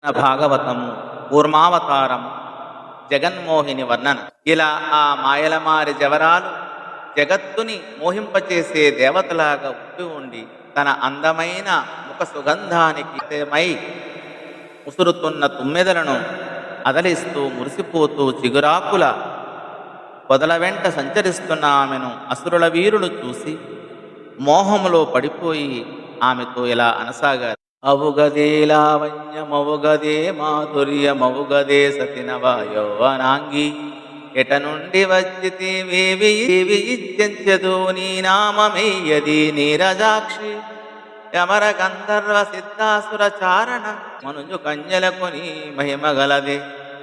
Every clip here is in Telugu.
భాగవతము కూర్మావతారం జగన్మోహిని వర్ణన. ఇలా ఆ మాయలమారి జవరాలు జగత్తుని మోహింపచేసే దేవతలాగా ఉప్పి ఉండి తన అందమైన ముఖ సుగంధానికి మై ముసురుతున్న తుమ్మెదలను అదలిస్తూ మురిసిపోతూ చిగురాకుల పొదల వెంట సంచరిస్తున్న ఆమెను అసురుల వీరులు చూసి మోహములో పడిపోయి ఆమెతో ఇలా అనసాగారు. అవుగదే లావణ్యమవుగదే మాధుర్యమవుగదే సతినవాయౌవనాంగి ఎట నుండి వచ్చితివేవి ఇచ్చెంచెదో నీ నామమెయ్యది నీరజాక్షి యమర గంధర్వ సిద్ధాసుర చారణ మనుజు కన్యలకు నీ మహిమగలదే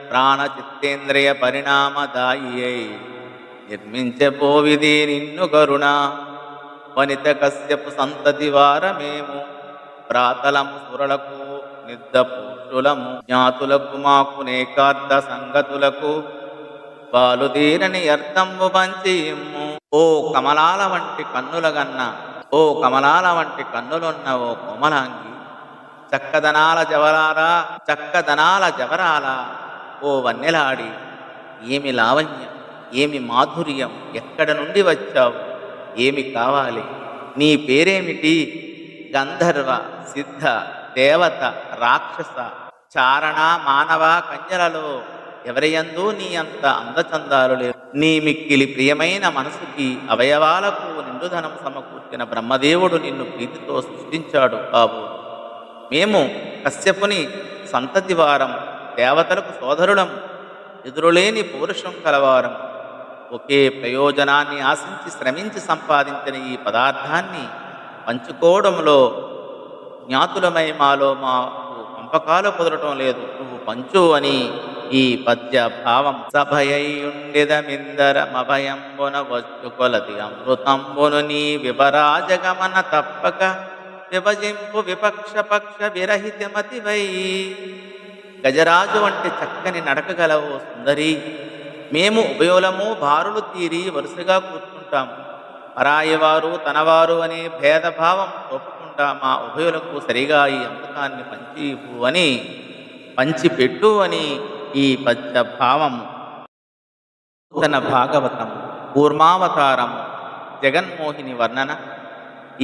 ప్రాణ చిత్తేంద్రియ పరిణామదాయి నిర్మించబోవిది నిన్ను కరుణ వనిత కశ్యపు సంతతి వారమేము ప్రాతలము సురలకు నిద్ద పురుషులము జ్ఞాతులకు మాకు నేకార్థ సంగతులకు పాలుదీరని అర్థంబు పంచి ఇమ్ము. ఓ కమలాల వంటి కన్నులగన్న ఓ కమలాల వంటి కన్నులున్న ఓ కోమలాంగి చక్కదనాల జవరాలా ఓ వన్నెలాడి ఏమి లావణ్యం ఏమి మాధుర్యం ఎక్కడ నుండి వచ్చావు ఏమి కావాలి నీ పేరేమిటి గంధర్వ సిద్ధ దేవత రాక్షస చారణ మానవ కన్యలలో ఎవరియందు నీ అంత అందచందాలు లేవు. నీ మిక్కిలి ప్రియమైన మనసుకి అవయవాలకు నిండుధనం సమకూర్చిన బ్రహ్మదేవుడు నిన్ను ప్రీతితో సృష్టించాడు బాబు. మేము కశ్యపుని సంతతి వారం దేవతలకు సోదరులం ఎదురులేని పౌరుషం కలవారం ఒకే ప్రయోజనాన్ని ఆశించి శ్రమించి సంపాదించిన ఈ పదార్థాన్ని పంచుకోవడంలో జ్ఞాతులమై మాలో మాకు పంపకాలు కుదరటం లేదు, నువ్వు పంచు అని ఈ పద్య భావం. సభయయుండిదమిందరమభయంబున వచ్చు కొలది అమృతంబును నీ విభరాజగమన తప్పక విభజింపు విపక్ష పక్ష విరహితమతివై. గజరాజు వంటి చక్కని నడకగలవు సుందరి, మేము ఉభయులము బారులు తీరి వరుసగా కూర్చుంటాము. పరాయివారు తనవారు అనే భేదభావం ఒప్పుకుంటా మా ఉభయులకు సరిగా ఈ అమృతాన్ని పంచిపెట్టు అని ఈ పద్య భావము. తన భాగవతం కూర్మావతారం జగన్మోహిని వర్ణన.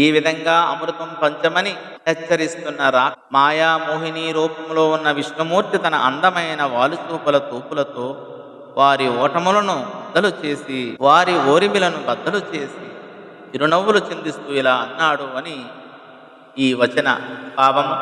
ఈ విధంగా అమృతం పంచమని హెచ్చరిస్తున్న మాయామోహిని రూపంలో ఉన్న విష్ణుమూర్తి తన అందమైన వాలుచూపుల తూపులతో వారి ఓటములను బద్దలు చేసి వారి ఓరిమిలను బద్దలు చేసి చిరునవ్వులు చిందిస్తూ ఇలా అన్నాడు అని ఈ వచన భావము.